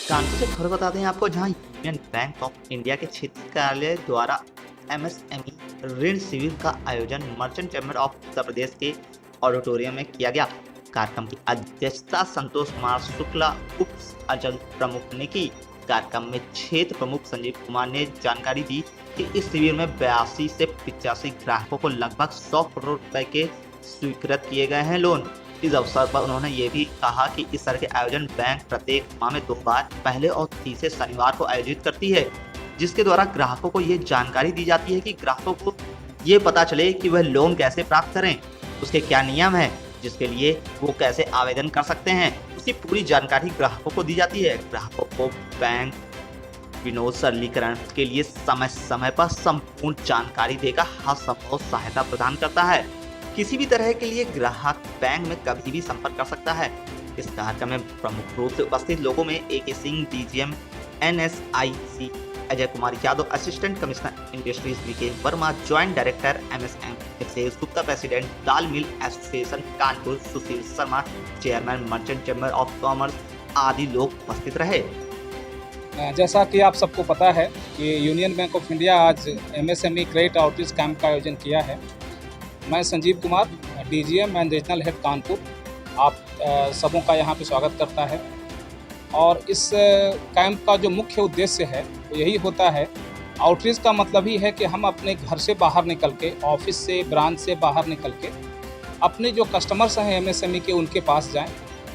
कानपुर से खबर बता दें आपको, जहां यूनियन बैंक ऑफ इंडिया के क्षेत्रीय कार्यालय द्वारा एमएसएमई ऋण शिविर का आयोजन merchant chamber of Uttar Pradesh के ऑडिटोरियम में किया गया। कार्यक्रम की अध्यक्षता संतोष कुमार शुक्ला उप अंचल प्रमुख ने की। कार्यक्रम में क्षेत्र प्रमुख संजीव कुमार ने जानकारी दी कि इस शिविर में 82 से 85 ग्राहकों को लगभग 100 करोड़ रुपए के स्वीकृत किए गए हैं लोन। इस अवसर पर उन्होंने ये भी कहा कि इस तरह के आयोजन बैंक प्रत्येक माह में 2 बार पहले और तीसरे शनिवार को आयोजित करती है, जिसके द्वारा ग्राहकों को ये जानकारी दी जाती है कि ग्राहकों को ये पता चले कि वह लोन कैसे प्राप्त करें, उसके क्या नियम है, जिसके लिए वो कैसे आवेदन कर सकते हैं। उसकी पूरी जानकारी ग्राहकों को दी जाती है। ग्राहकों को बैंक विनोद सरलीकरण के लिए समय समय पर संपूर्ण जानकारी देकर हर संभव सहायता प्रदान करता है। किसी भी तरह के लिए ग्राहक बैंक में कभी भी संपर्क कर सकता है। इस कार्यक्रम में प्रमुख रूप से उपस्थित लोगों में AK Singh DGM NSIC, Ajay Kumar Yadav assistant commissioner industries VK Verma, joint director MSM एक्सेस Gupta, president dal mill association Kanpur Sushil Sharma, chairman merchant chamber of commerce आदि लोग उपस्थित रहे। जैसा कि आप सबको पता है कि यूनियन बैंक ऑफ इंडिया आज MSME क्रेडिट आउटरीच कैंप का आयोजन किया है। मैं Sanjeev Kumar, DGM and regional head Kanpur, आप सबों का यहाँ पे स्वागत करता है। और इस कैंप का जो मुख्य उद्देश्य है वो यही होता है। आउटरीच का मतलब ही है कि हम अपने घर से बाहर निकल के, ऑफिस से, ब्रांच से बाहर निकल के अपने जो कस्टमर्स हैं MSME के, उनके पास जाएं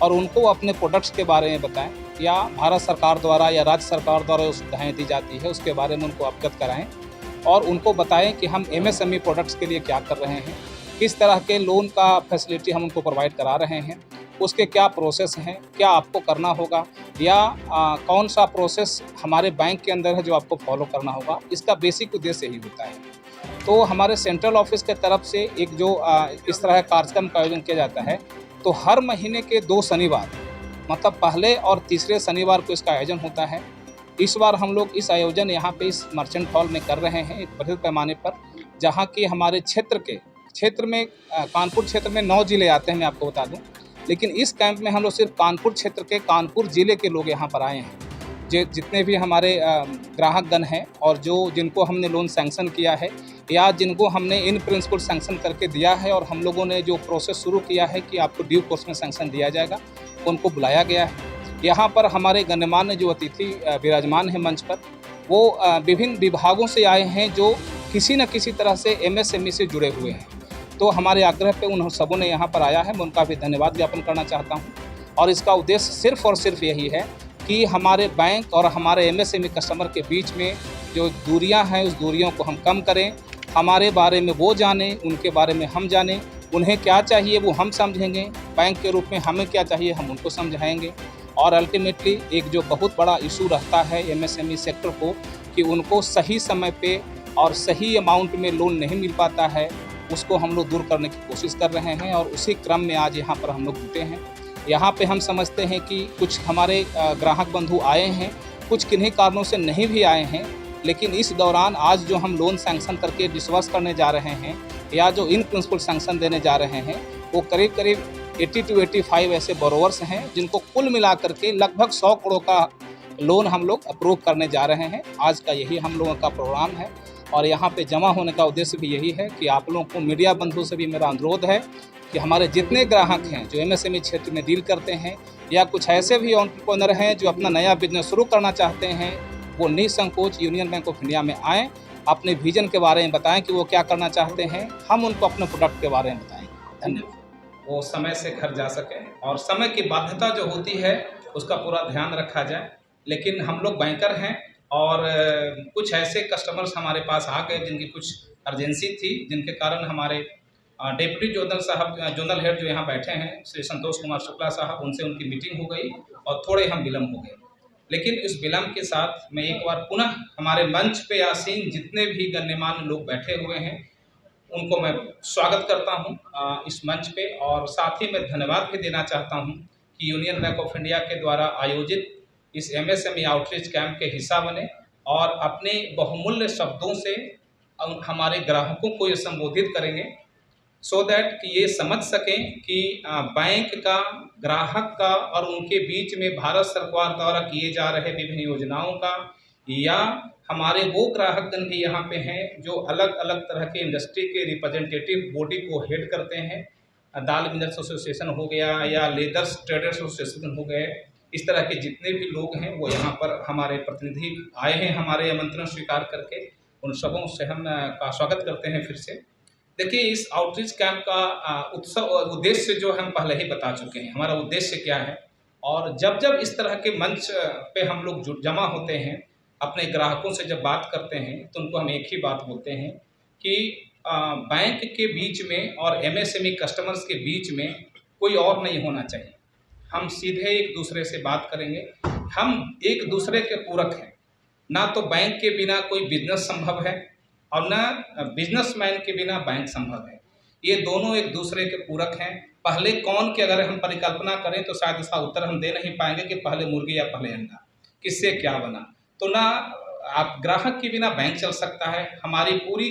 और उनको अपने प्रोडक्ट्स के बारे में बताएं, या भारत सरकार द्वारा या राज्य सरकार द्वारा जो सुविधाएँ दी जाती है उसके बारे में उनको अवगत कराएँ और उनको बताएं कि हम MSME प्रोडक्ट्स के लिए क्या कर रहे हैं, किस तरह के लोन का फैसिलिटी हम उनको प्रोवाइड करा रहे हैं, उसके क्या प्रोसेस हैं, क्या आपको करना होगा, या कौन सा प्रोसेस हमारे बैंक के अंदर है जो आपको फॉलो करना होगा। इसका बेसिक उद्देश्य यही होता है। तो हमारे सेंट्रल ऑफिस के तरफ से एक जो इस तरह कार्यक्रम का आयोजन किया जाता है, तो हर महीने के 2 शनिवार, मतलब पहले और तीसरे शनिवार को इसका आयोजन होता है। इस बार हम लोग इस आयोजन यहाँ पे इस मर्चेंट हॉल में कर रहे हैं एक बड़े पैमाने पर, जहाँ की हमारे क्षेत्र में कानपुर क्षेत्र में 9 जिले आते हैं, मैं आपको बता दूं। लेकिन इस कैंप में हम लोग सिर्फ कानपुर क्षेत्र के, कानपुर जिले के लोग यहाँ पर आए हैं। जितने भी हमारे ग्राहकगण हैं और जिनको हमने लोन सैंक्शन किया है या जिनको हमने इन प्रिंसिपल सैंक्शन करके दिया है और हम लोगों ने जो प्रोसेस शुरू किया है कि आपको ड्यू कोर्स में सैंक्शन दिया जाएगा, उनको बुलाया गया है। यहाँ पर हमारे गण्यमान्य जो अतिथि विराजमान हैं मंच पर, वो विभिन्न विभागों से आए हैं जो किसी न किसी तरह से MSME से जुड़े हुए हैं। तो हमारे आग्रह पे उन सबों ने यहाँ पर आया है, मैं उनका भी धन्यवाद ज्ञापन करना चाहता हूँ। और इसका उद्देश्य सिर्फ और सिर्फ यही है कि हमारे बैंक और हमारे MSME कस्टमर के बीच में जो दूरियाँ हैं, उस दूरियों को हम कम करें, हमारे बारे में वो जानें, उनके बारे में हम जानें, उन्हें क्या चाहिए वो हम समझेंगे, बैंक के रूप में हमें क्या चाहिए हम उनको समझाएंगे। और अल्टीमेटली एक जो बहुत बड़ा इशू रहता है MSME सेक्टर को कि उनको सही समय पे और सही अमाउंट में लोन नहीं मिल पाता है, उसको हम लोग दूर करने की कोशिश कर रहे हैं। और उसी क्रम में आज यहाँ पर हम लोग जुटे हैं। यहाँ पे हम समझते हैं कि कुछ हमारे ग्राहक बंधु आए हैं, कुछ किन्हीं कारणों से नहीं भी आए हैं, लेकिन इस दौरान आज जो हम लोन सैंक्शन करके डिसबर्स करने जा रहे हैं या जो इन प्रिंसिपल सैंक्शन देने जा रहे हैं, वो करीब करीब 80 to 85 ऐसे बोरोवर्स हैं जिनको कुल मिला करके लगभग 100 करोड़ का लोन हम लोग अप्रूव करने जा रहे हैं। आज का यही हम लोगों का प्रोग्राम है और यहाँ पे जमा होने का उद्देश्य भी यही है कि आप लोगों को, मीडिया बंधु से भी मेरा अनुरोध है कि हमारे जितने ग्राहक हैं जो MSME क्षेत्र में डील करते हैं या कुछ ऐसे भी एंटरप्रेन्योर हैं जो अपना नया बिजनेस शुरू करना चाहते हैं, वो निसंकोच यूनियन बैंक ऑफ इंडिया में आएँ, अपने विजन के बारे में बताएं कि वो क्या करना चाहते हैं, हम उनको अपने प्रोडक्ट के बारे में बताएं। धन्यवाद। वो समय से घर जा सकें और समय की बाध्यता जो होती है उसका पूरा ध्यान रखा जाए। लेकिन हम लोग बैंकर हैं और कुछ ऐसे कस्टमर्स हमारे पास आ गए जिनकी कुछ अर्जेंसी थी, जिनके कारण हमारे डिप्टी जोनल हेड जो यहाँ बैठे हैं श्री संतोष कुमार शुक्ला साहब, उनसे उनकी मीटिंग हो गई और थोड़े हम विलम्ब हो गए। लेकिन इस विलम्ब के साथ मैं एक बार पुनः हमारे मंच पे आसीन जितने भी गण्यमान्य लोग बैठे हुए हैं उनको मैं स्वागत करता हूं इस मंच पे। और साथ ही मैं धन्यवाद भी देना चाहता हूं कि यूनियन बैंक ऑफ इंडिया के द्वारा आयोजित इस MSME आउटरीच कैंप के हिस्सा बने और अपने बहुमूल्य शब्दों से हमारे ग्राहकों को ये संबोधित करेंगे, सो दैट कि ये समझ सकें कि बैंक का, ग्राहक का और उनके बीच में भारत सरकार द्वारा किए जा रहे विभिन्न योजनाओं का, या हमारे वो ग्राहकगण भी यहाँ पे हैं जो अलग अलग तरह के इंडस्ट्री के रिप्रेजेंटेटिव बॉडी को हेड करते हैं, दाल मिलर्स एसोसिएशन हो गया या लेदर्स ट्रेडर्स एसोसिएशन हो गए, इस तरह के जितने भी लोग हैं वो यहाँ पर हमारे प्रतिनिधि आए हैं हमारे आमंत्रण स्वीकार करके, उन सबों से हम का स्वागत करते हैं फिर से। देखिए, इस आउटरीच कैंप का उद्देश्य जो हम पहले ही बता चुके हैं, हमारा उद्देश्य क्या है। और जब जब इस तरह के मंच पे हम लोग जमा होते हैं, अपने ग्राहकों से जब बात करते हैं, तो उनको हम एक ही बात बोलते हैं कि बैंक के बीच में और एमएसएमई कस्टमर्स के बीच में कोई और नहीं होना चाहिए। हम सीधे एक दूसरे से बात करेंगे, हम एक दूसरे के पूरक हैं। ना तो बैंक के बिना कोई बिजनेस संभव है और ना बिजनेसमैन के बिना बैंक संभव है। ये दोनों एक दूसरे के पूरक हैं। पहले कौन की अगर हम परिकल्पना करें तो शायद इसका उत्तर हम दे नहीं पाएंगे कि पहले मुर्गी या पहले अंडा, किससे क्या बना। तो ना आप ग्राहक के बिना बैंक चल सकता है। हमारी पूरी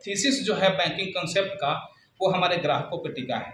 थीसिस जो है बैंकिंग कंसेप्ट का, वो हमारे ग्राहकों पर टिका है।